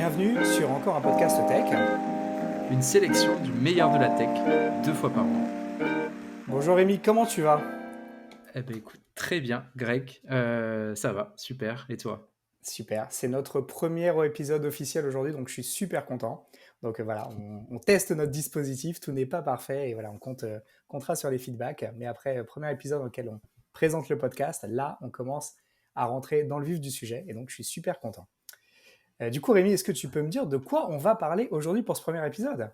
Bienvenue sur encore un podcast tech. Une sélection du meilleur de la tech, 2 fois par mois. Bonjour Rémi, comment tu vas? Eh ben écoute, très bien, Greg. Ça va, super. Et toi? Super, c'est notre premier épisode officiel aujourd'hui, donc je suis super content. Donc voilà, on teste notre dispositif, tout n'est pas parfait et voilà, comptera sur les feedbacks. Mais après, premier épisode dans lequel on présente le podcast, là, on commence à rentrer dans le vif du sujet et donc je suis super content. Du coup, Rémi, est-ce que tu peux me dire de quoi on va parler aujourd'hui pour ce premier épisode?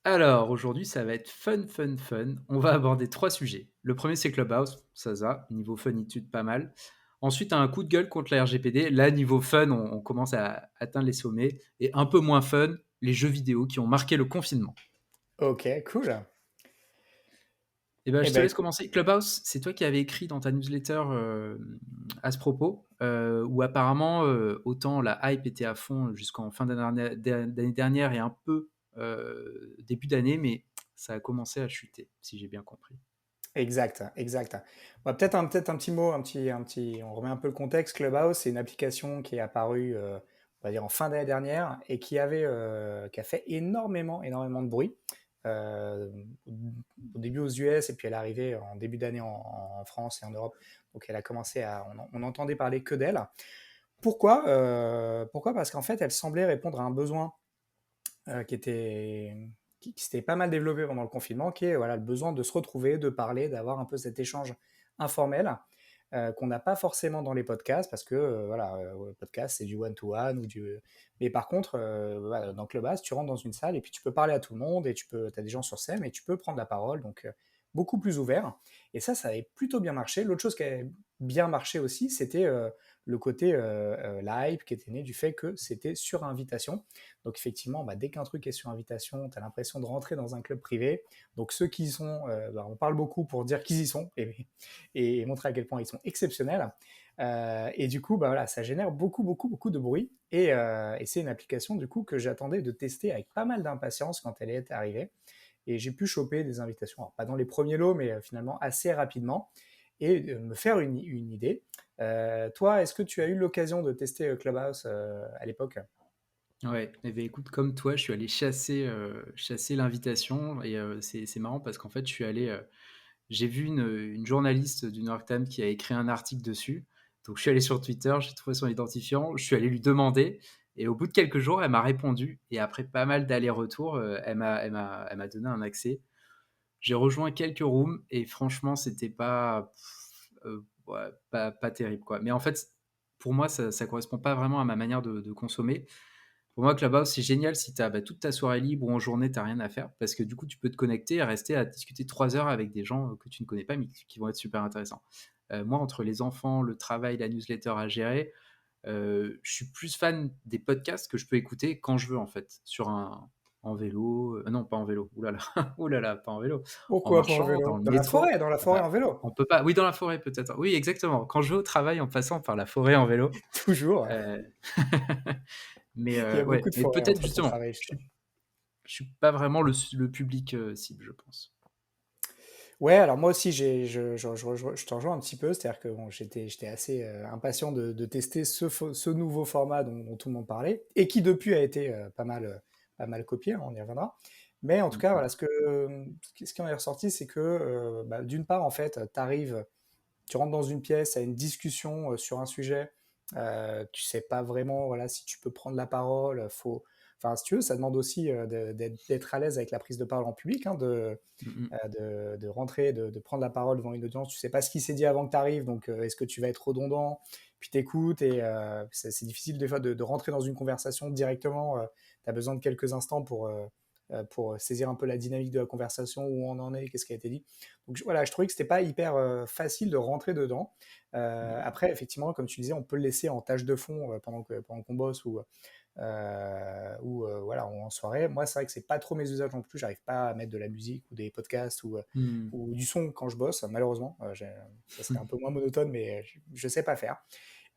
Alors, aujourd'hui, ça va être fun, fun, fun. On va aborder 3 sujets. Le premier, c'est Clubhouse, ça va, niveau funitude, pas mal. Ensuite, un coup de gueule contre la RGPD. Là, niveau fun, on commence à atteindre les sommets. Et un peu moins fun, les jeux vidéo qui ont marqué le confinement. Ok, cool. Eh ben, Eh je te ben, laisse commencer. Clubhouse, c'est toi qui avais écrit dans ta newsletter à ce propos, où apparemment, autant la hype était à fond jusqu'en fin d'année dernière et un peu début d'année, mais ça a commencé à chuter, si j'ai bien compris. exact, exact. Bah, peut-être un petit mot, on remet un peu le contexte. Clubhouse, c'est une application qui est apparue, on va dire en fin d'année dernière et qui a fait énormément de bruit. Euh, au début aux US et puis elle est arrivée en début d'année en France et en Europe. Donc elle a commencé on entendait parler que d'elle. Pourquoi? Parce qu'en fait, elle semblait répondre à un besoin qui était qui s'était pas mal développé pendant le confinement, qui est voilà, le besoin de se retrouver, de parler, d'avoir un peu cet échange informel qu'on n'a pas forcément dans les podcasts, parce que voilà, le podcast c'est du one-to-one mais par contre, voilà, dans Clubhouse, tu rentres dans une salle et puis tu peux parler à tout le monde et as des gens sur scène et tu peux prendre la parole, donc beaucoup plus ouvert. Et ça avait plutôt bien marché. L'autre chose qui avait bien marché aussi, c'était le côté la hype qui était né du fait que c'était sur invitation. Donc effectivement, bah, dès qu'un truc est sur invitation, tu as l'impression de rentrer dans un club privé. Donc ceux qui y sont, bah, on parle beaucoup pour dire qu'ils y sont et montrer à quel point ils sont exceptionnels. Et du coup, bah, voilà, ça génère beaucoup de bruit. Et c'est une application du coup que j'attendais de tester avec pas mal d'impatience quand elle est arrivée. Et j'ai pu choper des invitations, alors pas dans les premiers lots, mais finalement assez rapidement, et me faire une idée. Toi, est-ce que tu as eu l'occasion de tester Clubhouse à l'époque? Ouais, eh ben, écoute, comme toi, je suis allé chasser l'invitation et c'est marrant parce qu'en fait, j'ai vu une journaliste du New York Times qui a écrit un article dessus. Donc, je suis allé sur Twitter, j'ai trouvé son identifiant, je suis allé lui demander. Et au bout de quelques jours, elle m'a répondu. Et après pas mal d'allers-retours, elle m'a donné un accès. J'ai rejoint quelques rooms et franchement, c'était ouais, pas terrible, quoi. Mais en fait, pour moi, ça correspond pas vraiment à ma manière de consommer. Pour moi, Clubhouse, c'est génial si tu as toute ta soirée libre ou en journée, tu n'as rien à faire. Parce que du coup, tu peux te connecter et rester à discuter 3 heures avec des gens que tu ne connais pas, mais qui vont être super intéressants. Moi, entre les enfants, le travail, la newsletter à gérer, je suis plus fan des podcasts que je peux écouter quand je veux, en fait. En vélo. Non, pas en vélo. Ouh là là. Ouh là là, pas en vélo. En Pourquoi pas en marchant, dans vélo? le Dans métro. la Ah forêt bah, en vélo. on peut pas. Oui, dans la forêt, peut-être. Oui, exactement. Quand je vais au travail en passant par la forêt en vélo. Toujours. euh, Mais Il y a beaucoup ouais, de mais forêts peut-être entre ton justement, travail, je trouve. je suis pas vraiment le public cible, je pense. Ouais, alors moi aussi, je te rejoins un petit peu, c'est-à-dire que bon, j'étais assez impatient de tester ce nouveau format dont tout le monde parlait, et qui depuis a été pas mal copié, hein, on y reviendra. Mais en tout cas, Mhm. voilà, ce qui en est ressorti, c'est que bah, d'une part, en fait, tu rentres dans une pièce, à une discussion sur un sujet, tu sais pas vraiment voilà, si tu peux prendre la parole, enfin, si tu veux, ça demande aussi d'être à l'aise avec la prise de parole en public, hein, Mhm. de rentrer, de prendre la parole devant une audience. Tu sais pas ce qui s'est dit avant que tu arrives, donc est-ce que tu vas être redondant? Puis t'écoutes et c'est difficile des fois de rentrer dans une conversation directement. Tu as besoin de quelques instants pour saisir un peu la dynamique de la conversation, où on en est, qu'est-ce qui a été dit. Donc voilà, je trouvais que c'était pas hyper facile de rentrer dedans. Mhm. Après, effectivement, comme tu disais, on peut le laisser en tâche de fond pendant qu'on bosse ou voilà, en soirée. Moi, c'est vrai que c'est pas trop mes usages non plus. J'arrive pas à mettre de la musique ou des podcasts Mhm. ou du son quand je bosse, malheureusement. Ça serait un peu moins monotone, mais je sais pas faire.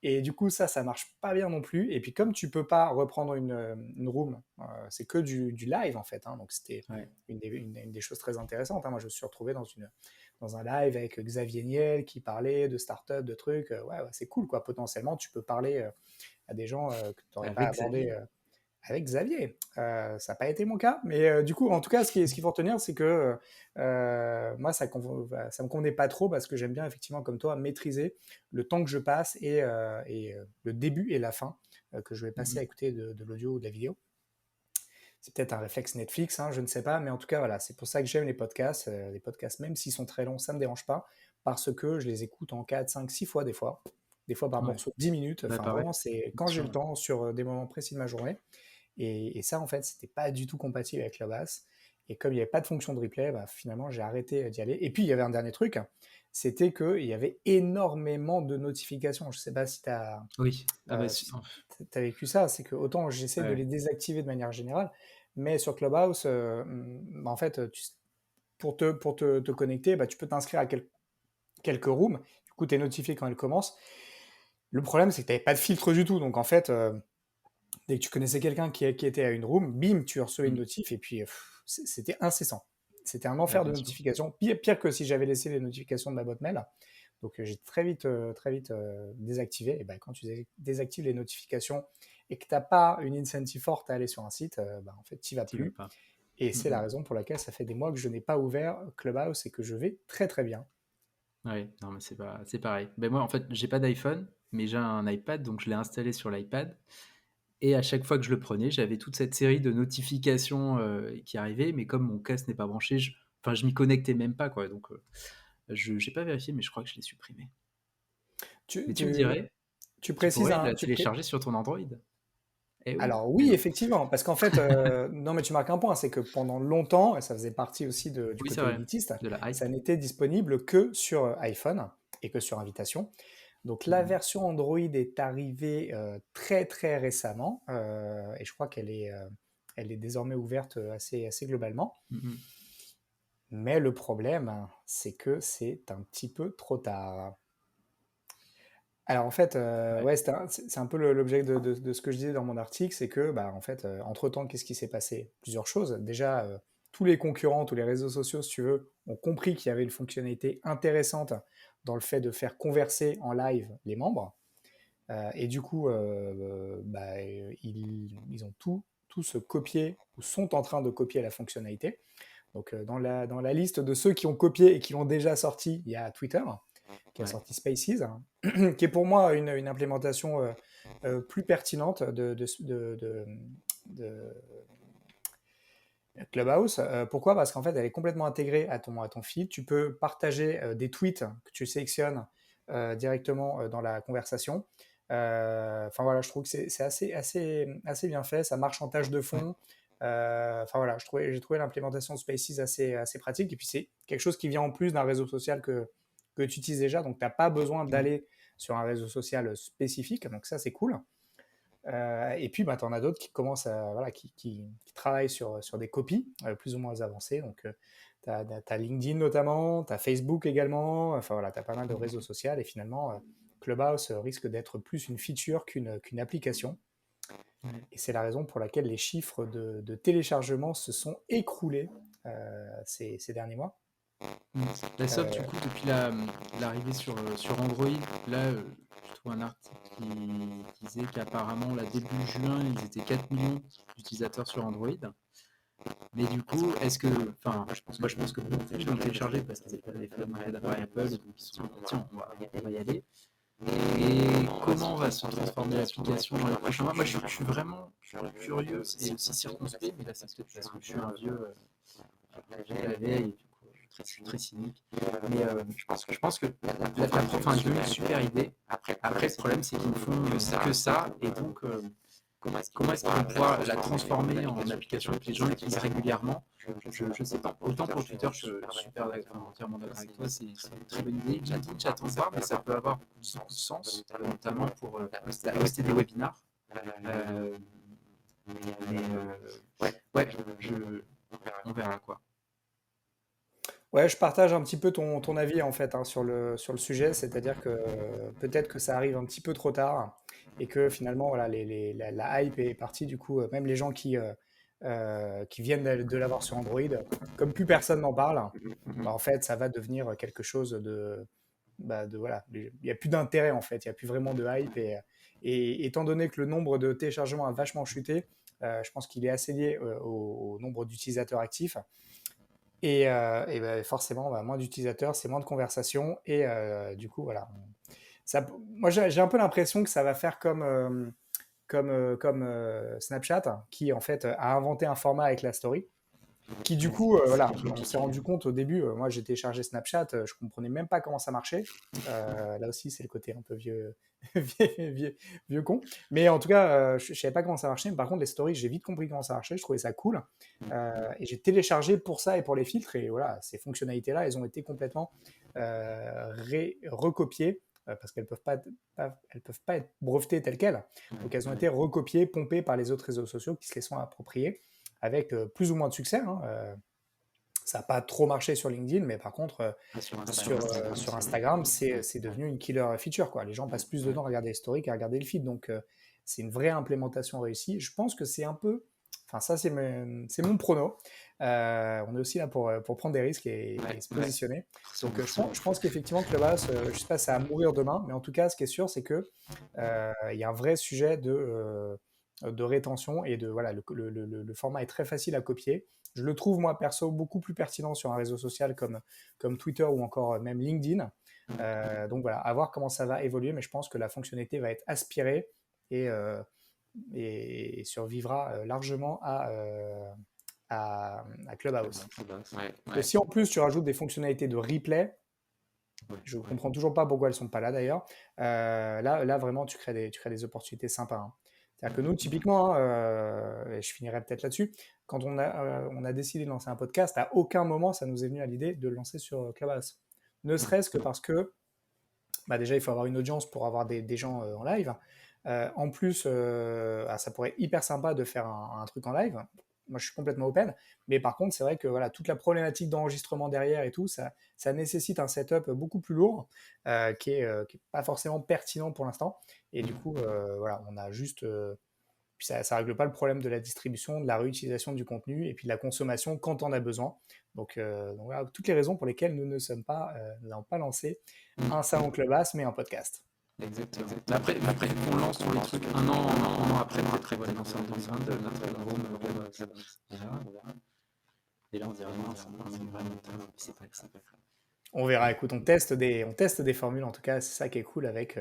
Et du coup, ça marche pas bien non plus. Et puis, comme tu peux pas reprendre une room, c'est que du live en fait, hein. Donc, c'était Ouais. une des choses très intéressantes, hein. Moi, je me suis retrouvé dans un live avec Xavier Niel qui parlait de start-up, de trucs. Ouais, c'est cool, quoi. Potentiellement, tu peux parler à des gens que tu n'aurais pas Avec abordé Xavier. Avec Xavier. Ça n'a pas été mon cas, mais du coup, en tout cas, ce qu'il faut retenir, c'est que moi, ça me convenait pas trop parce que j'aime bien, effectivement, comme toi, maîtriser le temps que je passe et le début et la fin que je vais passer à Mmh. écouter de l'audio ou de la vidéo. C'est peut-être un réflexe Netflix, hein, je ne sais pas, mais en tout cas, voilà, c'est pour ça que j'aime les podcasts. Les podcasts, même s'ils sont très longs, ça ne me dérange pas, parce que je les écoute en 4, 5, 6 fois des fois par Ouais. morceau de 10 minutes. Bah, Enfin, pareil, vraiment, c'est bien quand j'ai sûr, le ouais. temps sur des moments précis de ma journée. Et ça, en fait, c'était pas du tout compatible avec Clubhouse. Et comme il n'y avait pas de fonction de replay, bah, finalement, j'ai arrêté d'y aller. Et puis, il y avait un dernier truc, c'était qu'il y avait énormément de notifications. Je sais pas si tu as, Oui, ah bah, si vécu ça, c'est que autant j'essaie de ouais. les désactiver de manière générale, mais sur Clubhouse, bah, en fait, te connecter, bah, tu peux t'inscrire à quelques rooms. Du coup, tu es notifié quand elles commencent. Le problème, c'est que tu n'avais pas de filtre du tout. Donc, en fait, dès que tu connaissais quelqu'un qui était à une room, bim, tu recevais une Mmh. notif et puis c'était incessant. C'était un Bah, enfer de bien sûr. notifications, pire que si j'avais laissé les notifications de ma boîte mail. Donc j'ai très vite désactivé. Et ben, quand tu désactives les notifications et que tu n'as pas une incentive forte à aller sur un site, bah, en fait, tu n'y vas Tu y vas plus. pas. Et Mmh c'est la mh. raison pour laquelle ça fait des mois que je n'ai pas ouvert Clubhouse et que je vais très très bien. Ouais, non, mais c'est pareil. Ben moi, en fait, j'ai pas d'iPhone, mais j'ai un iPad, donc je l'ai installé sur l'iPad. Et à chaque fois que je le prenais, j'avais toute cette série de notifications qui arrivaient, mais comme mon casque n'est pas branché, enfin, je m'y connectais même pas, quoi. Donc, je n'ai pas vérifié, mais je crois que je l'ai supprimé. Tu, Mais tu me tu, dirais, tu tu précises pourrais un, la télécharger sur ton Android. Eh oui, Alors mais oui, non. effectivement, parce qu'en fait, non mais tu marques un point, c'est que pendant longtemps, et ça faisait partie aussi du Oui, c'est côté vrai, élitiste, de la hype. ça n'était disponible que sur iPhone et que sur invitation. Donc la Mmh version Android est arrivée très très récemment et je crois elle est désormais ouverte assez globalement. mh. Mmh. Mais le problème, c'est que c'est un petit peu trop tard. Alors en fait, Ouais. ouais, c'est un peu l'objet de ce que je disais dans mon article, c'est que, bah, en fait, entre-temps, qu'est-ce qui s'est passé? Plusieurs choses. Déjà, tous les concurrents, tous les réseaux sociaux, si tu veux, ont compris qu'il y avait une fonctionnalité intéressante dans le fait de faire converser en live les membres. Et du coup, bah, ils ont tous copié ou sont en train de copier la fonctionnalité. Donc, dans la liste de ceux qui ont copié et qui l'ont déjà sorti, il y a Twitter, qui a Ouais. sorti Spaces, hein, qui est pour moi une implémentation plus pertinente de Clubhouse. Pourquoi? Parce qu'en fait, elle est complètement intégrée à ton feed. Tu peux partager des tweets que tu sélectionnes directement dans la conversation. Enfin voilà, je trouve que c'est assez bien fait. Ça marche en tâche de Ouais. fond. Enfin voilà, j'ai trouvé l'implémentation de Spaces assez pratique. Et puis c'est quelque chose qui vient en plus d'un réseau social que tu utilises déjà. Donc tu n'as pas besoin Mmh. d'aller sur un réseau social spécifique. Donc ça, c'est cool. Et puis, bah, tu en as d'autres qui commencent à, voilà, qui travaillent sur des copies plus ou moins avancées. Donc, tu as LinkedIn notamment, tu as Facebook également. Enfin, voilà, tu as pas mal de réseaux sociaux. Et finalement, Clubhouse risque d'être plus une feature qu'une application. Ouais. Et c'est la raison pour laquelle les chiffres de téléchargement se sont écroulés ces derniers mois. Mmh. Bah, sauf du Euh, coup depuis l'arrivée sur Android, là, je trouve un article qui disait qu'apparemment là début juin, ils étaient 4 millions d'utilisateurs sur Android. Mais du coup, est-ce que enfin, je pense que beaucoup de gens l'ont téléchargé parce qu'ils avaient fait la marée Apple et donc ils se sont dit: «Tiens, on va y aller». Et comment va se transformer l'application dans les prochains mois? Moi, je suis vraiment curieux et aussi circonspect, mais là, c'est peut-être parce que je suis un vieux, j'ai la vieille et du coup, je suis très cynique. Mais je pense que la prof a une super idée. Après, le problème, c'est qu'ils ne font que ça. Et donc, comment est-ce qu'ils vont pouvoir la transformer en application que les gens utilisent régulièrement? Je sais pas. Autant pour Twitter, je suis super entièrement d'accord avec toi, c'est une très bonne idée. LinkedIn, j'attends de voir, mais ça peut avoir beaucoup de sens, notamment pour hoster des webinars. Euh, mais ouais, on verra quoi. Ouais, je partage un petit peu ton avis en fait hein, sur le sujet, c'est-à-dire que peut-être que ça arrive un petit peu trop tard et que finalement voilà, la hype est partie, du coup, même les gens qui viennent de l'avoir sur Android, comme plus personne n'en parle, bah, en fait ça va devenir quelque chose voilà, il n'y a plus d'intérêt en fait, il n'y a plus vraiment de hype Et étant donné que le nombre de téléchargements a vachement chuté, je pense qu'il est assez lié au nombre d'utilisateurs actifs. Et ben, forcément, bah, moins d'utilisateurs, c'est moins de conversations. Et du coup, voilà. Ça, moi, j'ai un peu l'impression que ça va faire comme Snapchat, qui en fait a inventé un format avec la story. Qui du coup, voilà, on s'est rendu compte au début, moi j'ai téléchargé Snapchat, je comprenais même pas comment ça marchait. Là aussi, c'est le côté un peu vieux, vieux con. Mais en tout cas, je savais pas comment ça marchait. Mais par contre, les stories, j'ai vite compris comment ça marchait, je trouvais ça cool. Et j'ai téléchargé pour ça et pour les filtres. Et voilà, ces fonctionnalités-là, elles ont été complètement recopiées. Parce qu'elles elles peuvent pas être brevetées telles quelles. Donc elles ont été recopiées, pompées par les autres réseaux sociaux qui se les sont appropriées avec plus ou moins de succès. Hein. Ça n'a pas trop marché sur LinkedIn, mais par contre, sur Instagram, c'est devenu une killer feature. Quoi. Les gens passent plus de temps à regarder les stories qu'à regarder le feed. Donc, c'est une vraie implémentation réussie. Je pense que c'est un peu. Enfin, ça, c'est mon prono. On est aussi là pour prendre des risques et se positionner. Donc, je pense qu'effectivement, Clubhouse, je ne sais pas, ça va mourir demain, mais en tout cas, ce qui est sûr, c'est qu'il y a un vrai sujet de rétention et de voilà, le format est très facile à copier. Je le trouve moi perso beaucoup plus pertinent sur un réseau social comme Twitter ou encore même LinkedIn. Donc voilà, à voir comment ça va évoluer, mais je pense que la fonctionnalité va être aspirée et, et survivra largement à Clubhouse. Et si en plus tu rajoutes des fonctionnalités de replay, je ne comprends toujours pas pourquoi elles ne sont pas là d'ailleurs. Là, vraiment, tu crées des opportunités sympas. Hein. C'est-à-dire que nous, typiquement, hein, et je finirai peut-être là-dessus, quand on a décidé de lancer un podcast, à aucun moment ça nous est venu à l'idée de le lancer sur Clubhouse. Ne serait-ce que parce que bah déjà, il faut avoir une audience pour avoir des gens en live. En plus, ça pourrait être hyper sympa de faire un truc en live. Moi, je suis complètement open. Mais par contre, c'est vrai que voilà, toute la problématique d'enregistrement derrière et tout, ça nécessite un setup beaucoup plus lourd qui est pas forcément pertinent pour l'instant. Et du coup, voilà, on a juste. Puis ça ne règle pas le problème de la distribution, de la réutilisation du contenu et puis de la consommation quand on a besoin. Donc voilà, toutes les raisons pour lesquelles nous nous n'avons pas lancé un salon Clubhouse, mais un podcast. Exactement. Après, on lance tous les trucs un an après, peut-être qu'on va lancer en 2022, notre album Clubhouse. On verra. Et là, on dirait, c'est vraiment top, c'est pas grave. On verra, écoute, on teste des formules, en tout cas, c'est ça qui est cool avec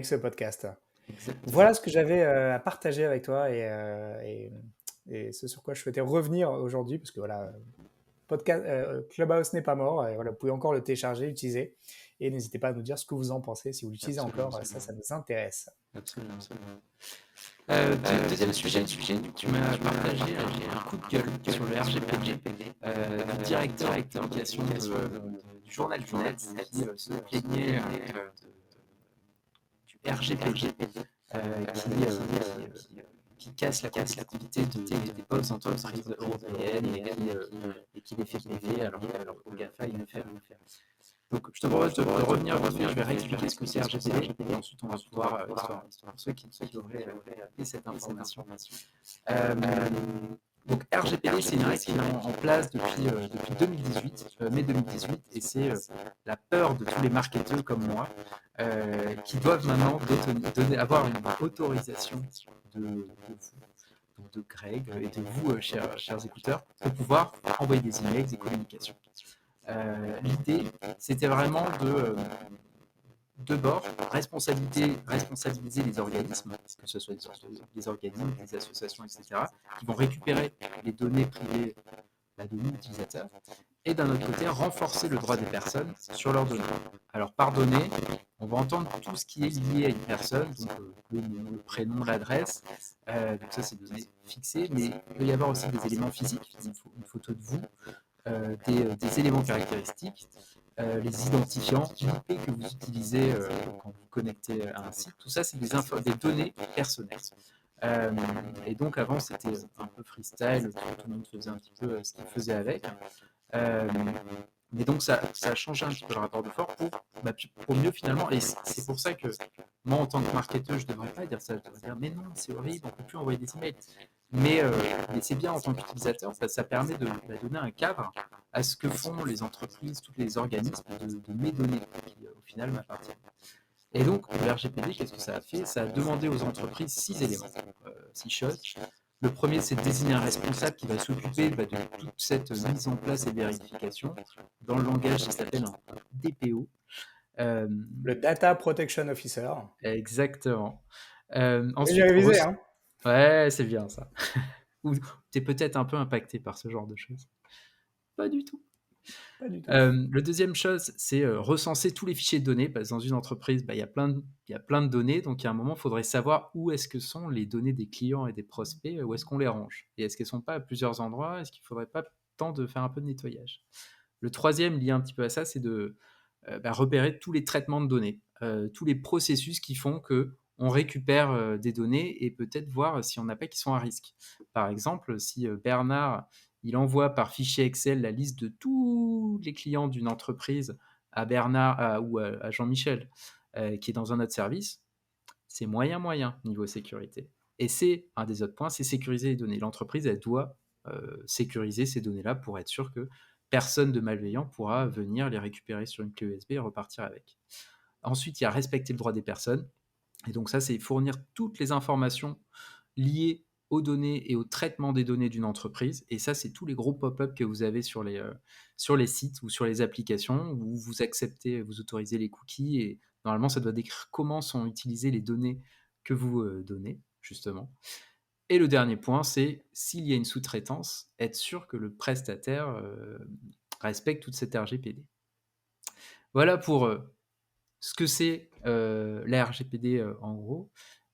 ce podcast. Exactement. Voilà ce que j'avais à partager avec toi et ce sur quoi je souhaitais revenir aujourd'hui, parce que voilà, Clubhouse n'est pas mort, et voilà, vous pouvez encore le télécharger, l'utiliser, et n'hésitez pas à nous dire ce que vous en pensez, si vous l'utilisez encore, ça nous intéresse. Absolument. Deuxième sujet, tu m'as partagé un coup de gueule sur le RGPD, du directeur de communication du journal du Net qui se plaignait du RGPD qui casse la compétitivité des bonnes entreprises européennes et qui les fait payer alors qu'au GAFA, il ne fait rien. Donc, je te propose de revenir, je vais réexpliquer ce que c'est RGPD et ensuite on va pouvoir, pour ceux qui auraient raté cette information. Donc RGPD, c'est une règle qui est en place depuis 2018, mai 2018, et c'est la peur de tous les marketeurs comme moi qui doivent maintenant avoir une autorisation de Greg et de vous, chers écouteurs, pour pouvoir envoyer des emails, des communications. L'idée, c'était vraiment de bord, responsabiliser les organismes, que ce soit des organismes, des associations, etc., qui vont récupérer les données privées de l'utilisateur, et d'un autre côté, renforcer le droit des personnes sur leurs données. Alors, par données, on va entendre tout ce qui est lié à une personne, donc le nom, le prénom, l'adresse, donc ça, c'est des données fixées, mais il peut y avoir aussi des éléments physiques, une photo de vous, des éléments caractéristiques, les identifiants, l'IP que vous utilisez quand vous connectez à un site, tout ça, c'est des données personnelles. Et donc avant, c'était un peu freestyle, tout le monde faisait un petit peu ce qu'il faisait avec. Mais donc ça a changé un petit peu le rapport de force pour mieux finalement, et c'est pour ça que moi en tant que marketeur, je ne devrais pas dire ça, je devrais dire mais non, c'est horrible, on ne peut plus envoyer des emails. Mais c'est bien en tant qu'utilisateur, ça permet de donner un cadre à ce que font les entreprises, tous les organismes de mes données qui au final m'appartiennent. Et donc, le RGPD, qu'est-ce que ça a fait? Ça a demandé aux entreprises 6 éléments, 6 choses. Le premier, c'est de désigner un responsable qui va s'occuper de toute cette mise en place et vérification. Dans le langage, ça s'appelle un DPO. Euh, Le Data Protection Officer. exactement. Oui, j'ai Ensuite, révisé, hein. ouais, c'est bien ça. Ou tu es peut-être un peu impacté par ce genre de choses. Pas du tout. Pas du tout. Le deuxième chose, c'est recenser tous les fichiers de données, parce que dans une entreprise, il y a plein de données, donc il y a un moment, il faudrait savoir où est-ce que sont les données des clients et des prospects, où est-ce qu'on les range, et est-ce qu'elles ne sont pas à plusieurs endroits, est-ce qu'il ne faudrait pas temps de faire un peu de nettoyage. Le troisième, lié un petit peu à ça, c'est de repérer tous les traitements de données, tous les processus qui font que on récupère des données et peut-être voir si on n'a pas qui sont à risque. Par exemple, si Bernard il envoie par fichier Excel la liste de tous les clients d'une entreprise à Bernard ou à Jean-Michel qui est dans un autre service, c'est moyen niveau sécurité. Et c'est un des autres points, c'est sécuriser les données. L'entreprise, elle doit sécuriser ces données-là pour être sûr que personne de malveillant pourra venir les récupérer sur une clé USB et repartir avec. Ensuite, il y a respecter le droit des personnes. Et donc ça, c'est fournir toutes les informations liées aux données et au traitement des données d'une entreprise. Et ça, c'est tous les gros pop-up que vous avez sur les sites ou sur les applications où vous acceptez, vous autorisez les cookies. Et normalement, ça doit décrire comment sont utilisées les données que vous donnez, justement. Et le dernier point, c'est s'il y a une sous-traitance, être sûr que le prestataire respecte toute cette RGPD. Voilà pour ce que c'est la RGPD en gros.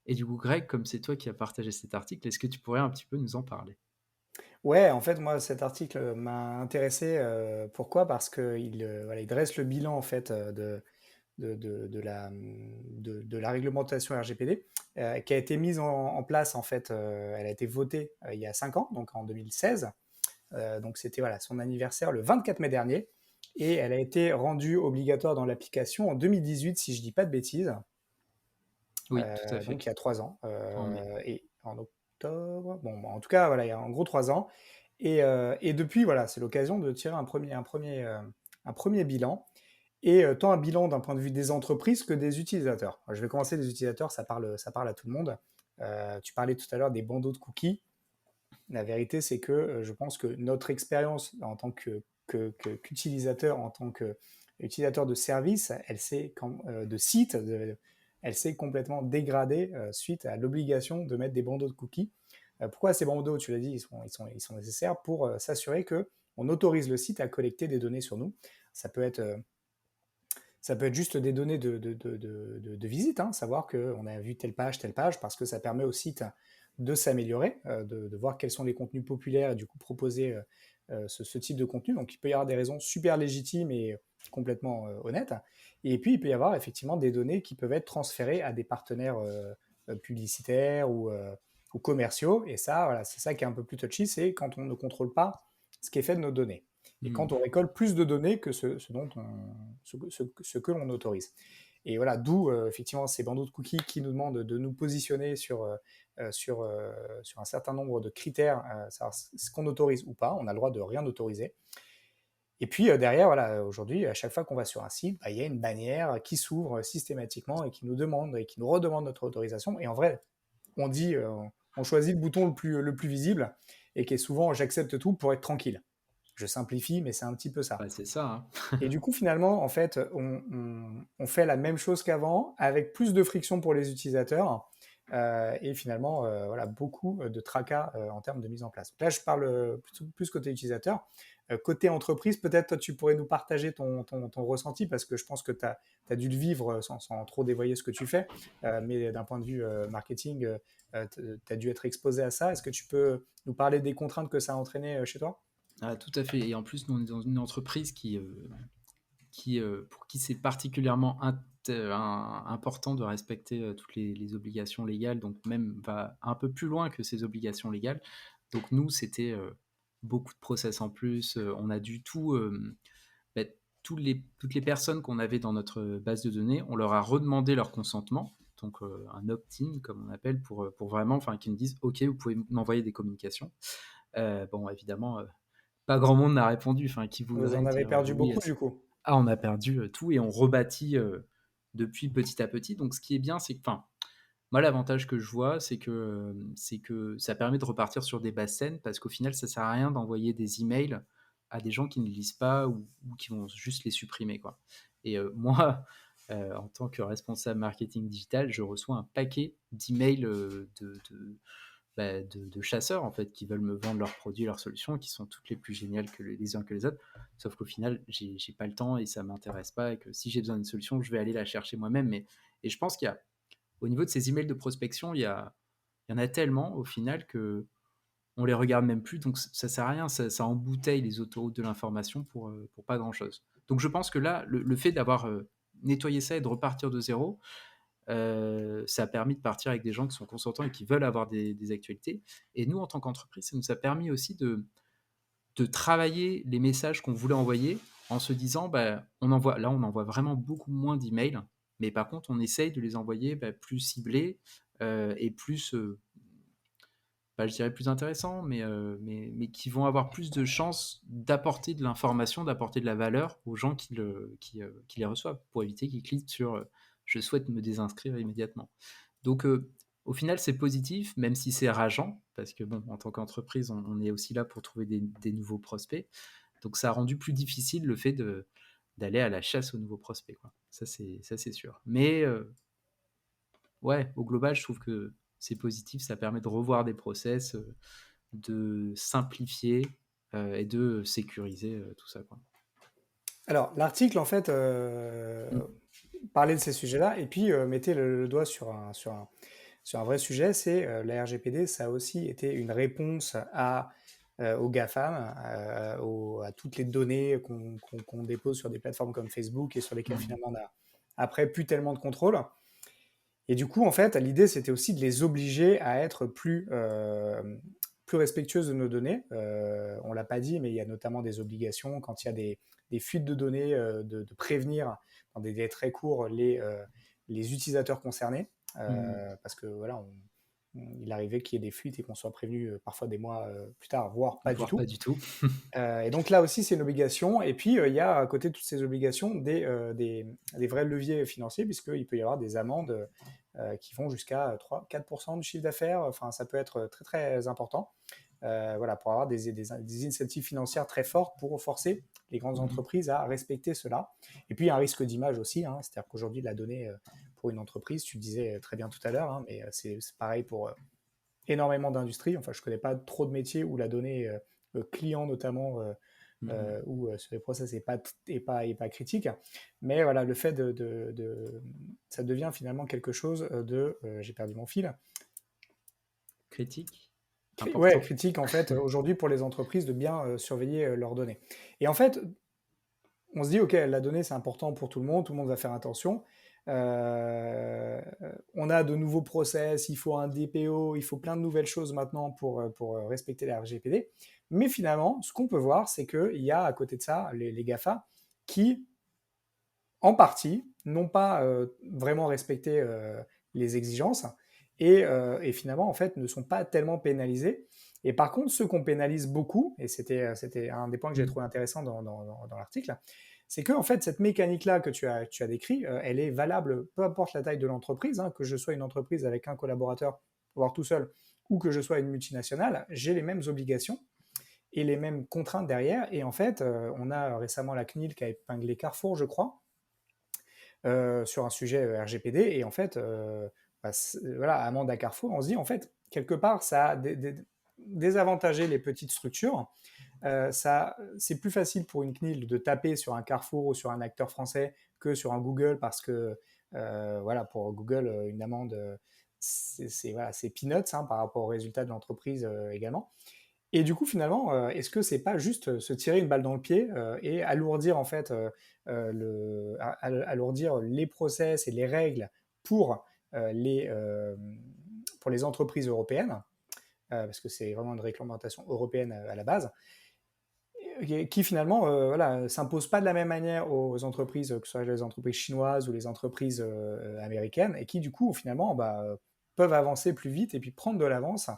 Et du coup, Greg, comme c'est toi qui as partagé cet article, est-ce que tu pourrais un petit peu nous en parler? Ouais, en fait, moi, cet article m'a intéressé. Pourquoi? Parce qu'il voilà, il dresse le bilan en fait de la réglementation RGPD qui a été mise en place en fait. Elle a été votée il y a 5 ans, donc en 2016. Donc c'était voilà, son anniversaire le 24 mai dernier. Et elle a été rendue obligatoire dans l'application en 2018, si je dis pas de bêtises. Oui, tout à fait. Donc il y a 3 ans. En mai. Et en octobre, bon, en tout cas, voilà, il y a en gros 3 ans. Et depuis, voilà, c'est l'occasion de tirer un premier bilan. Et tant un bilan d'un point de vue des entreprises que des utilisateurs. Alors, je vais commencer des utilisateurs, ça parle à tout le monde. Tu parlais tout à l'heure des bandeaux de cookies. La vérité, c'est que je pense que notre expérience en tant qu'utilisateur, en tant qu'utilisateur de service, de site, elle s'est complètement dégradée suite à l'obligation de mettre des bandeaux de cookies. Pourquoi ces bandeaux? Tu l'as dit, ils sont nécessaires pour s'assurer que on autorise le site à collecter des données sur nous. Ça peut être, euh, Ça peut être juste des données de visite, hein, savoir qu'on a vu telle page, parce que ça permet au site de s'améliorer, de voir quels sont les contenus populaires et du coup proposer ce type de contenu. Donc il peut y avoir des raisons super légitimes et complètement honnêtes. Et puis il peut y avoir effectivement des données qui peuvent être transférées à des partenaires publicitaires ou commerciaux. Et ça, voilà, c'est ça qui est un peu plus touchy, c'est quand on ne contrôle pas ce qui est fait de nos données. Et quand on récolte plus de données que ce que l'on autorise. Et voilà, d'où effectivement ces bandeaux de cookies qui nous demandent de nous positionner sur un certain nombre de critères, savoir ce qu'on autorise ou pas. On a le droit de rien autoriser. Et puis derrière, voilà, aujourd'hui, à chaque fois qu'on va sur un site, bah, il y a une bannière qui s'ouvre systématiquement et qui nous demande et qui nous redemande notre autorisation. Et en vrai, on dit, on choisit le bouton le plus visible et qui est souvent j'accepte tout pour être tranquille. Je simplifie, mais c'est un petit peu ça. Bah, c'est ça. Et du coup, finalement, en fait, on fait la même chose qu'avant, avec plus de friction pour les utilisateurs, et finalement, voilà, beaucoup de tracas en termes de mise en place. Donc là, je parle plus côté utilisateur. Côté entreprise, peut-être toi, tu pourrais nous partager ton ressenti, parce que je pense que tu as dû le vivre sans trop dévoyer ce que tu fais, mais d'un point de vue marketing, tu as dû être exposé à ça. Est-ce que tu peux nous parler des contraintes que ça a entraîné chez toi? Ah, tout à fait. Et en plus, nous, on est dans une entreprise pour qui c'est particulièrement important de respecter toutes les obligations légales, donc même va un peu plus loin que ces obligations légales. Donc nous, c'était beaucoup de process en plus. On a du tout, bah, toutes les personnes qu'on avait dans notre base de données, on leur a redemandé leur consentement, donc un opt-in comme on appelle, pour vraiment, enfin, qu'ils nous disent, OK, vous pouvez m'envoyer des communications. Bon, évidemment, pas grand monde n'a répondu, enfin, qui Vous en voudrait avez dire perdu oui à beaucoup, ça. du coup. Ah, on a perdu tout et on rebâtit depuis petit à petit. Donc ce qui est bien, c'est que enfin, moi l'avantage que je vois, c'est que ça permet de repartir sur des bases saines parce qu'au final, ça sert à rien d'envoyer des emails à des gens qui ne lisent pas ou qui vont juste les supprimer, quoi. Et moi, en tant que responsable marketing digital, je reçois un paquet d'emails, de chasseurs en fait qui veulent me vendre leurs produits, leurs solutions, qui sont toutes les plus géniales que les uns que les autres. Sauf qu'au final, j'ai pas le temps et ça m'intéresse pas. Et que si j'ai besoin d'une solution, je vais aller la chercher moi-même. Et je pense qu'il y a, au niveau de ces emails de prospection, il y en a tellement au final que on les regarde même plus. Donc ça sert à rien. Ça embouteille les autoroutes de l'information pour pas grand chose. Donc je pense que là, le fait d'avoir nettoyé ça et de repartir de zéro, ça a permis de partir avec des gens qui sont consentants et qui veulent avoir des actualités. Et nous, en tant qu'entreprise, ça nous a permis aussi de travailler les messages qu'on voulait envoyer en se disant, bah, on envoie vraiment beaucoup moins d'emails, mais par contre, on essaye de les envoyer plus ciblés et plus, je dirais plus intéressants, mais qui vont avoir plus de chances d'apporter de l'information, d'apporter de la valeur aux gens qui les reçoivent, pour éviter qu'ils cliquent sur je souhaite me désinscrire immédiatement. Donc, au final, c'est positif, même si c'est rageant, parce que bon, en tant qu'entreprise, on est aussi là pour trouver des nouveaux prospects. Donc, ça a rendu plus difficile le fait d'aller à la chasse aux nouveaux prospects, quoi. Ça, c'est sûr. Mais ouais, au global, je trouve que c'est positif, ça permet de revoir des process, de simplifier et de sécuriser tout ça, quoi. Alors, l'article, en fait, Mm. parlait de ces sujets-là et puis mettait le doigt sur un vrai sujet, c'est la RGPD, ça a aussi été une réponse aux GAFAM, à toutes les données qu'on dépose sur des plateformes comme Facebook et sur lesquelles Mm. finalement on a après plus tellement de contrôle. Et du coup, en fait, l'idée, c'était aussi de les obliger à être plus respectueuses de nos données. On l'a pas dit, mais il y a notamment des obligations quand il y a des fuites de données, de prévenir dans des délais très courts les utilisateurs concernés. Mm. Parce que voilà, il arrivait qu'il y ait des fuites et qu'on soit prévenu parfois des mois plus tard, voire pas du Voire pas tout. du tout. Et donc là aussi, c'est une obligation. Et puis, il y a à côté de toutes ces obligations des vrais leviers financiers, puisqu'il peut y avoir des amendes qui vont jusqu'à 3-4% du chiffre d'affaires. Enfin, ça peut être très, très important. Voilà, pour avoir des incentives financières très fortes pour forcer les grandes Mm. entreprises à respecter cela. Et puis, il y a un risque d'image aussi. Hein, c'est-à-dire qu'aujourd'hui, la donnée pour une entreprise, tu le disais très bien tout à l'heure, hein, mais c'est pareil pour énormément d'industries. Enfin, je ne connais pas trop de métiers où la donnée client notamment Mm. où ce process est pas critique. Mais voilà, le fait ça devient finalement quelque chose j'ai perdu mon fil. Critique, Ouais, important. critique en fait aujourd'hui pour les entreprises de bien surveiller leurs données. Et en fait, on se dit, ok, la donnée c'est important pour tout le monde va faire attention. Euh, on a de nouveaux process, il faut un DPO, il faut plein de nouvelles choses maintenant pour respecter la RGPD. Mais finalement, ce qu'on peut voir, c'est qu'il y a à côté de ça les GAFA qui, en partie, n'ont pas vraiment respecté les exigences et finalement, en fait, ne sont pas tellement pénalisés. Et par contre, ceux qu'on pénalise beaucoup, et c'était un des points que j'ai Mm. trouvé intéressant dans l'article, c'est que en fait, cette mécanique-là que tu as décrit, elle est valable peu importe la taille de l'entreprise, hein, que je sois une entreprise avec un collaborateur, voire tout seul, ou que je sois une multinationale, j'ai les mêmes obligations et les mêmes contraintes derrière. Et en fait, on a récemment la CNIL qui a épinglé Carrefour, je crois, sur un sujet RGPD. Et en fait, voilà, amende à Carrefour, on se dit, en fait, quelque part, ça a désavantagé les petites structures. C'est plus facile pour une CNIL de taper sur un Carrefour ou sur un acteur français que sur un Google parce que, voilà, pour Google, une amende, voilà, peanuts hein, par rapport aux résultats de l'entreprise également. Et du coup, finalement, est-ce que c'est pas juste se tirer une balle dans le pied et alourdir en fait alourdir les process et les règles pour euh, les euh, pour les entreprises européennes, parce que c'est vraiment une réglementation européenne à la base, qui finalement voilà, s'impose pas de la même manière aux entreprises, que ce soit les entreprises chinoises ou les entreprises américaines, et qui du coup finalement peuvent avancer plus vite et puis prendre de l'avance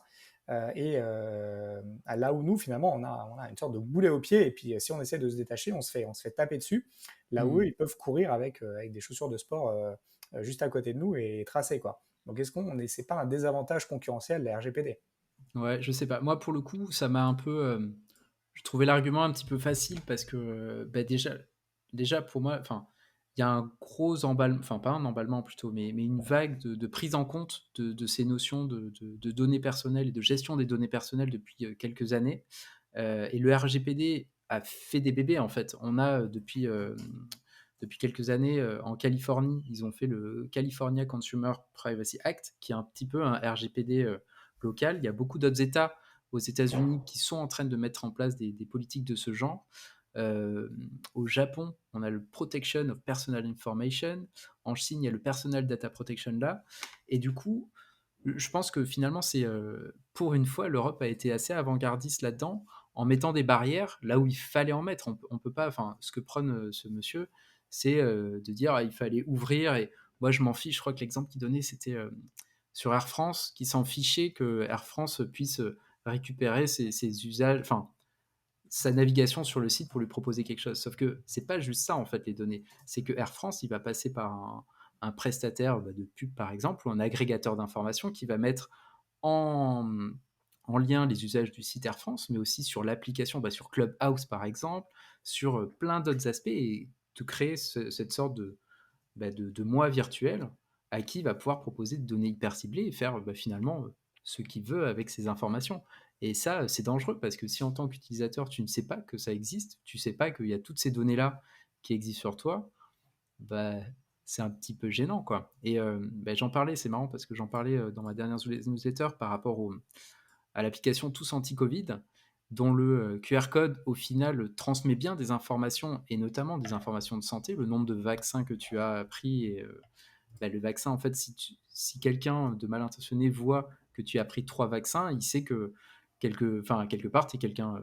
Là où nous, finalement, on a une sorte de boulet au pied, et puis si on essaie de se détacher, on se fait taper dessus, là où eux, Mmh. ils peuvent courir avec des chaussures de sport juste à côté de nous et tracer, quoi. Donc est-ce qu'on c'est pas un désavantage concurrentiel, la RGPD? Ouais, je sais pas. Moi, pour le coup, ça m'a un peu, je trouvais l'argument un petit peu facile parce que, bah, déjà pour moi, enfin, il y a un gros emballement, enfin pas un emballement plutôt, mais une vague de prise en compte de ces notions de données personnelles et de gestion des données personnelles depuis, quelques années. Et le RGPD a fait des bébés, en fait. On a, depuis quelques années, en Californie, ils ont fait le California Consumer Privacy Act, qui est un petit peu un RGPD, local. Il y a beaucoup d'autres États aux États-Unis qui sont en train de mettre en place des politiques de ce genre. Euh, Au Japon, on a le Protection of Personal Information. En Chine, il y a le Personal Data Protection là. Et du coup, je pense que finalement, c'est pour une fois, l'Europe a été assez avant-gardiste là-dedans, en mettant des barrières là où il fallait en mettre. On peut pas, enfin, ce que prône ce monsieur, c'est de dire il fallait ouvrir. Et moi, je m'en fiche. Je crois que l'exemple qu'il donnait, c'était sur Air France, qui s'en fichait que Air France puisse récupérer ses usages, enfin, sa navigation sur le site pour lui proposer quelque chose. Sauf que c'est pas juste ça en fait les données. C'est que Air France, il va passer par un prestataire de pub par exemple ou un agrégateur d'informations qui va mettre en, en lien les usages du site Air France, mais aussi sur l'application, sur Clubhouse par exemple, sur plein d'autres aspects et de créer cette sorte de moi virtuel à qui il va pouvoir proposer des données hyper ciblées et faire finalement ce qu'il veut avec ces informations. Et ça, c'est dangereux parce que si en tant qu'utilisateur, tu ne sais pas que ça existe, tu ne sais pas qu'il y a toutes ces données-là qui existent sur toi, bah, c'est un petit peu gênant, quoi. Et j'en parlais, c'est marrant parce que j'en parlais dans ma dernière newsletter par rapport à l'application Tous Anti-Covid, dont le QR code, au final, transmet bien des informations, et notamment des informations de santé, le nombre de vaccins que tu as pris. Et le vaccin, en fait, si quelqu'un de mal intentionné voit que tu as pris 3 vaccins, il sait que quelque part, tu es quelqu'un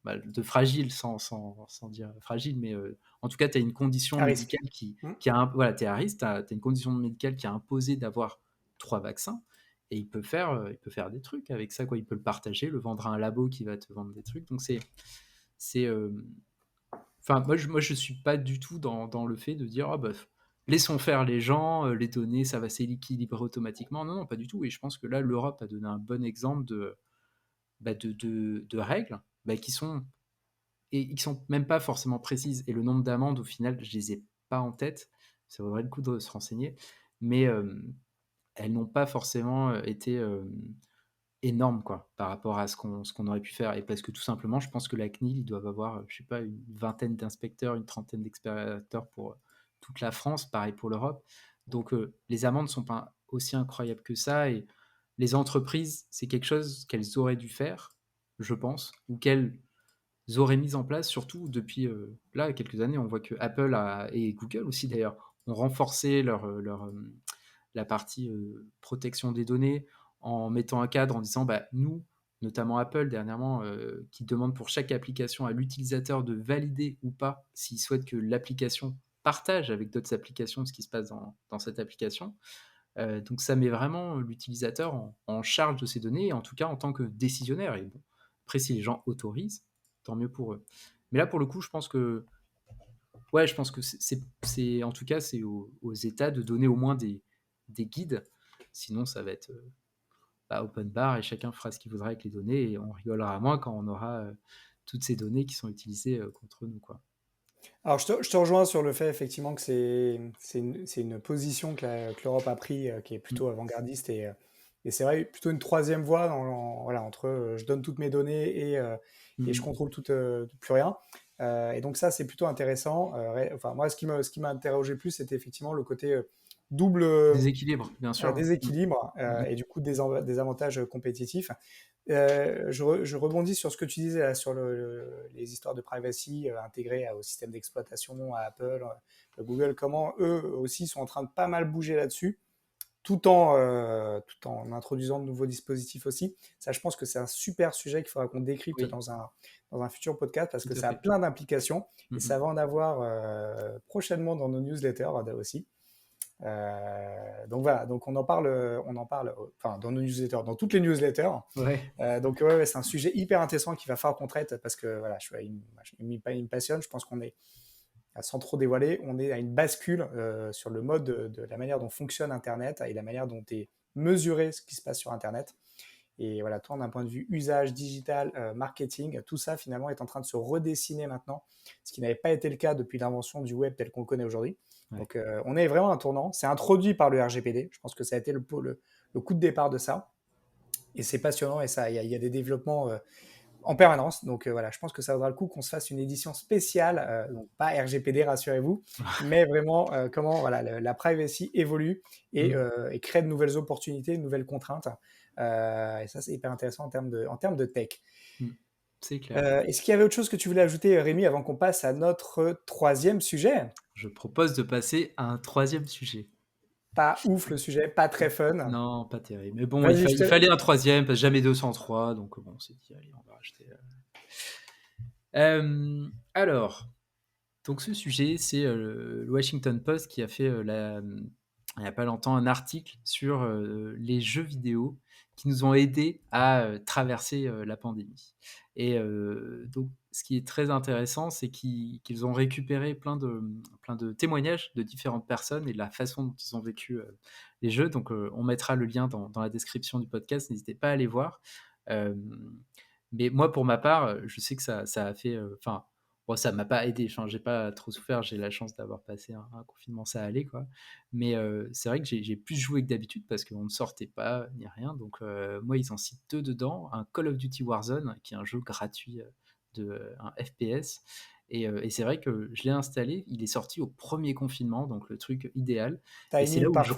de fragile, sans dire fragile, mais en tout cas, tu as une condition À risque. médicale Hmm. voilà, tu es à risque, tu as une condition médicale qui a imposé d'avoir 3 vaccins. Et il peut faire des trucs avec ça, quoi. Il peut le partager, le vendre à un labo qui va te vendre des trucs. Donc c'est, enfin, moi, je suis pas du tout dans le fait de dire, ah bah, laissons faire les gens, les données, ça va s'équilibrer automatiquement. Non, non, pas du tout. Et je pense que là, l'Europe a donné un bon exemple de règles qui sont même pas forcément précises. Et le nombre d'amendes, au final, je les ai pas en tête. Ça vaudrait le coup de se renseigner. Mais elles n'ont pas forcément été énormes, quoi, par rapport à ce qu'on aurait pu faire. Et parce que tout simplement, je pense que la CNIL, ils doivent avoir, je sais pas, une vingtaine d'inspecteurs, une trentaine d'expériments pour toute la France, pareil pour l'Europe. Donc les amendes ne sont pas aussi incroyables que ça. Et les entreprises, c'est quelque chose qu'elles auraient dû faire, je pense, ou qu'elles auraient mis en place, surtout depuis là quelques années. On voit que Apple et Google aussi d'ailleurs ont renforcé la partie protection des données en mettant un cadre en disant nous, notamment Apple dernièrement, qui demande pour chaque application à l'utilisateur de valider ou pas s'il souhaite que l'application partage avec d'autres applications ce qui se passe dans cette application. Donc ça met vraiment l'utilisateur en charge de ces données, en tout cas en tant que décisionnaire. Et bon, après, si les gens autorisent, tant mieux pour eux. Mais là, pour le coup, je pense que, ouais, je pense que en tout cas, c'est aux États de donner au moins des guides. Sinon, ça va être open bar et chacun fera ce qu'il voudra avec les données et on rigolera moins quand on aura toutes ces données qui sont utilisées contre nous, quoi. Alors, je te rejoins sur le fait effectivement que c'est une position que l'Europe a pris qui est Mm. plutôt avant-gardiste et c'est vrai, plutôt une troisième voie voilà, entre je donne toutes mes données et je Mm. contrôle plus rien. Et donc, ça, c'est plutôt intéressant. Enfin, moi, ce qui m'a interrogé plus, c'était effectivement le côté double Déséquilibre, bien sûr. Mm. déséquilibre Mm. et du coup des avantages compétitifs. Je rebondis sur ce que tu disais là, sur les histoires de privacy intégrées au système d'exploitation, à Apple, Google, comment eux aussi sont en train de pas mal bouger là-dessus, tout en introduisant de nouveaux dispositifs aussi. Ça, je pense que c'est un super sujet qu'il faudra qu'on décrypte Oui, dans un futur podcast parce tout que à ça a fait. plein d'implications Mm. et Mm. ça va en avoir prochainement dans nos newsletters aussi. Donc voilà, donc on en parle, enfin dans nos newsletters, dans toutes les newsletters. Ouais. Donc ouais, c'est un sujet hyper intéressant qu'il va falloir qu'on traite parce que voilà, il me passionne. Je pense qu'on est, sans trop dévoiler, on est à une bascule sur le mode de la manière dont fonctionne Internet et la manière dont est mesuré ce qui se passe sur Internet. Et voilà, toi, d'un point de vue usage, digital, marketing, tout ça finalement est en train de se redessiner maintenant, ce qui n'avait pas été le cas depuis l'invention du web tel qu'on le connaît aujourd'hui. Ouais. Donc on est vraiment à un tournant. C'est introduit par le RGPD. Je pense que ça a été le coup de départ de ça. Et c'est passionnant et ça, il y a des développements en permanence. Donc voilà, je pense que ça vaudra le coup qu'on se fasse une édition spéciale, donc pas RGPD, rassurez-vous, mais vraiment comment voilà, la privacy évolue Mmh. et crée de nouvelles opportunités, de nouvelles contraintes. Et ça, c'est hyper intéressant en termes de tech. Mmh. C'est clair. Est-ce qu'il y avait autre chose que tu voulais ajouter, Rémi, avant qu'on passe à notre troisième sujet? Je propose de passer à un troisième sujet. Pas ouf le sujet, pas très fun. Non, pas terrible. Mais bon, Vas-y, il fallait un troisième parce que jamais 203, donc bon, on s'est dit: «Allez, on va rajouter». Alors, donc ce sujet, c'est, le Washington Post qui a fait, il n'y a pas longtemps, un article sur, les jeux vidéo qui nous ont aidés à, traverser, la pandémie. Et donc ce qui est très intéressant, c'est qu'ils ont récupéré plein de témoignages de différentes personnes et de la façon dont ils ont vécu, les jeux. Donc on mettra le lien dans la description du podcast, n'hésitez pas à aller voir. Hem, mais moi, pour ma part, je sais que ça a fait, enfin, bon, ça m'a pas aidé, enfin, j'ai pas trop souffert, j'ai la chance d'avoir passé un confinement, ça allait, quoi. Mais c'est vrai que j'ai plus joué que d'habitude parce qu'on ne sortait pas ni rien. Donc moi, ils en citent 2 dedans, un Call of Duty Warzone, qui est un jeu gratuit, un FPS. Et c'est vrai que je l'ai installé, il est sorti au premier confinement, donc le truc idéal. Et c'est là Timing où parfait.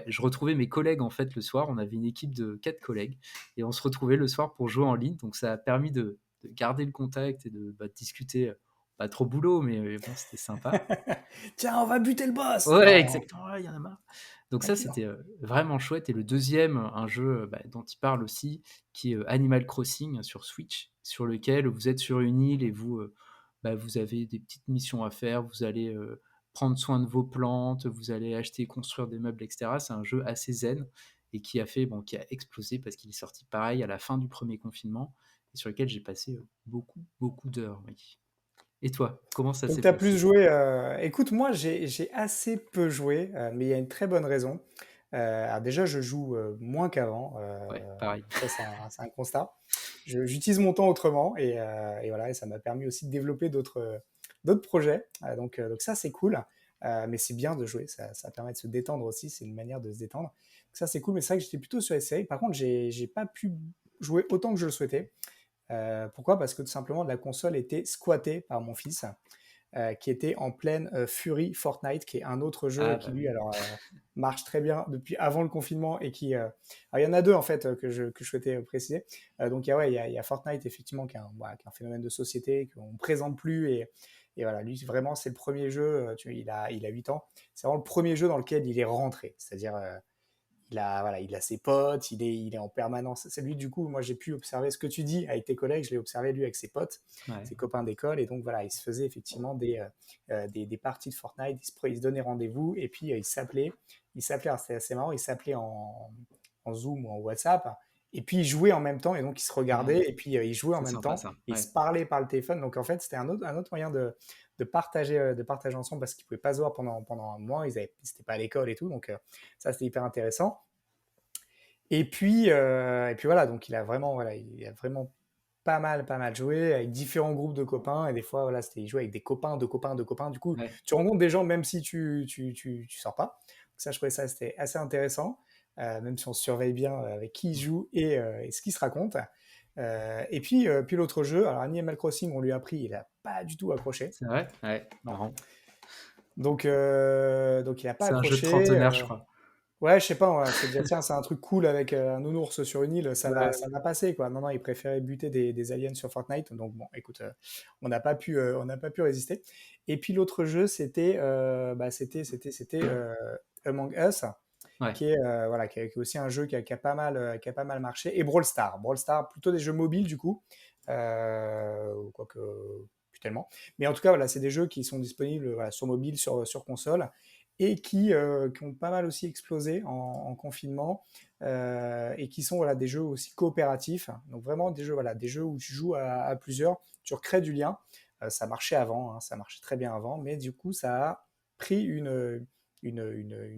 je retrouvais mes collègues, en fait, le soir. On avait une équipe de 4 collègues et on se retrouvait le soir pour jouer en ligne. Donc ça a permis de garder le contact et de discuter, pas trop boulot, mais bon, c'était sympa. Tiens, on va buter le boss! Ouais, Non, exactement, ouais, il y en a marre. Donc ça, excellent. c'était, vraiment chouette. Et le deuxième, un jeu, bah, dont il parle aussi, qui est, Animal Crossing sur Switch, sur lequel vous êtes sur une île et vous, bah, vous avez des petites missions à faire. Vous allez, prendre soin de vos plantes, vous allez acheter, construire des meubles, et cetera. C'est un jeu assez zen et qui a explosé parce qu'il est sorti pareil à la fin du premier confinement et sur lequel j'ai passé, beaucoup, beaucoup d'heures, oui. Et toi, comment ça Donc s'est tu as plus passé? joué. Écoute, moi j'ai assez peu joué, mais il y a une très bonne raison. Alors déjà, je joue moins qu'avant. Ouais, pareil. Ça, c'est un constat. J'utilise mon temps autrement et voilà, et ça m'a permis aussi de développer d'autres projets. Donc ça, c'est cool. Mais c'est bien de jouer, ça permet de se détendre aussi, c'est une manière de se détendre. Donc ça, c'est cool, mais c'est vrai que j'étais plutôt sur les séries. Par contre, j'ai pas pu jouer autant que je le souhaitais. Pourquoi? Parce que tout simplement, la console était squattée par mon fils, qui était en pleine furie Fortnite, qui est un autre jeu Ah qui, bah lui, oui. alors, marche très bien depuis avant le confinement et qui. Alors, il y en a deux, en fait, que je souhaitais préciser. Donc, ouais, il y a Fortnite, effectivement, voilà, qui est un phénomène de société qu'on ne présente plus. Et voilà, lui, vraiment, c'est le premier jeu. Il a 8 ans. C'est vraiment le premier jeu dans lequel il est rentré. C'est-à-dire, il a ses potes, il est en permanence. C'est lui, du coup, moi j'ai pu observer ce que tu dis avec tes collègues, je l'ai observé lui avec ses potes, Ouais. ses copains d'école, et donc voilà, il se faisait effectivement des parties de Fortnite, il se donnait rendez-vous, et puis il s'appelait, alors c'était assez marrant, il s'appelait en Zoom ou en WhatsApp, et puis ils jouaient en même temps, et donc ils se Mmh. regardaient, et puis ils jouaient en C'est même sympa temps, ça, et ils ouais. se parlaient par le téléphone, donc en fait c'était un autre moyen de partager ensemble parce qu'ils ne pouvaient pas se voir pendant un mois, ils n'étaient pas à l'école et tout, donc ça c'était hyper intéressant. Et puis voilà, donc il a vraiment pas mal joué avec différents groupes de copains. Et des fois, voilà, il jouait avec des copains, de copains, de copains. Du coup, Ouais. tu rencontres des gens même si tu sors pas. Donc ça, je trouvais ça, c'était assez intéressant, même si on surveille bien avec qui il joue et ce qu'il se raconte. Et puis l'autre jeu, alors Animal Crossing, on lui a pris, il a pas du tout accroché. C'est vrai? Ouais, Non. marrant. Donc il a pas C'est un jeu de accroché. trentenaire, je crois. Ouais, je sais pas, on va se dire, tiens, c'est un truc cool avec un nounours sur une île, ça va, Ouais, ça va passer, quoi. Non, non, il préférait buter des aliens sur Fortnite. Donc, bon, écoute, on n'a pas pu résister. Et puis, l'autre jeu, c'était Among Us, ouais. qui est aussi un jeu qui a pas mal marché. Et Brawl Stars. Brawl Stars, plutôt des jeux mobiles, du coup. Quoique, plus tellement. Mais en tout cas, voilà, c'est des jeux qui sont disponibles voilà, sur mobile, sur console. et qui ont pas mal aussi explosé en confinement et qui sont voilà, des jeux aussi coopératifs. Donc vraiment des jeux où tu joues à plusieurs, tu recrées du lien. Ça marchait avant, hein, ça marchait très bien avant, mais du coup ça a pris une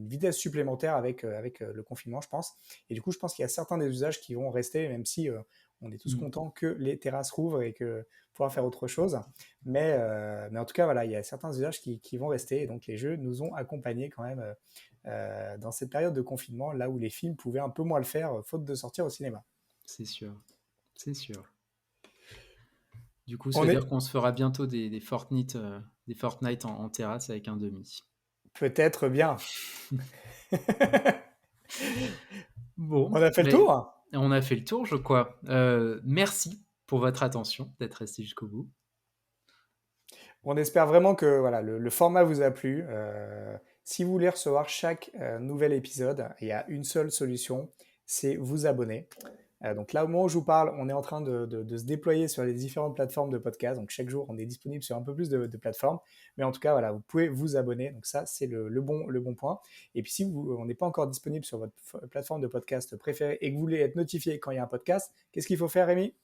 vitesse supplémentaire avec le confinement, je pense. Et du coup, je pense qu'il y a certains des usages qui vont rester, même si on est tous Mmh. contents que les terrasses rouvrent et que pouvoir faire autre chose. Mais en tout cas, voilà, il y a certains usages qui vont rester. Et donc, les jeux nous ont accompagnés quand même dans cette période de confinement, là où les films pouvaient un peu moins le faire, faute de sortir au cinéma. C'est sûr, c'est sûr. Du coup, ça On veut dire est qu'on se fera bientôt des Fortnite en terrasse avec un demi. peut-être bien. Bon, On a fait le mais tour. on a fait le tour, je crois. Merci pour votre attention, d'être resté jusqu'au bout. On espère vraiment que voilà, le format vous a plu. Si vous voulez recevoir chaque nouvel épisode, il y a une seule solution, c'est vous abonner. Donc là, au moment où je vous parle, on est en train de se déployer sur les différentes plateformes de podcast. Donc chaque jour, on est disponible sur un peu plus de plateformes. Mais en tout cas, voilà, vous pouvez vous abonner. Donc ça, c'est le bon point. Et puis si on n'est pas encore disponible sur votre plateforme de podcast préférée et que vous voulez être notifié quand il y a un podcast, qu'est-ce qu'il faut faire, Rémi?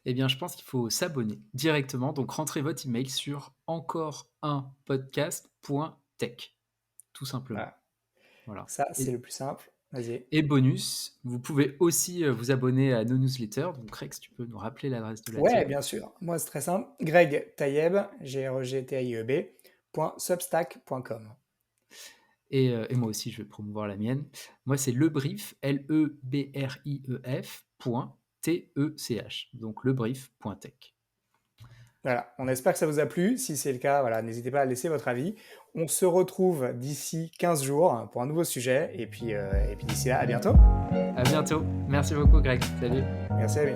Eh bien, je pense qu'il faut s'abonner directement. Donc, rentrez votre email sur encoreunpodcast.tech, tout simplement. Voilà. Voilà. Ça, c'est le plus simple. Vas-y. Et bonus, vous pouvez aussi vous abonner à nos newsletters. Donc, Rex, tu peux nous rappeler l'adresse de la Ouais, tienne. bien sûr. Moi, c'est très simple. Greg Taïeb, G-R-E-G-T-A-I-E-B, .substack.com. Et moi aussi, je vais promouvoir la mienne. Moi, c'est lebrief, L-E-B-R-I-E-F, T-E-C-H. Donc, lebrief.tech. Voilà, on espère que ça vous a plu. Si c'est le cas, voilà, n'hésitez pas à laisser votre avis. On se retrouve d'ici 15 jours pour un nouveau sujet. Et puis d'ici là, à bientôt. À bientôt. Merci beaucoup, Greg. Salut. Merci, Rémi.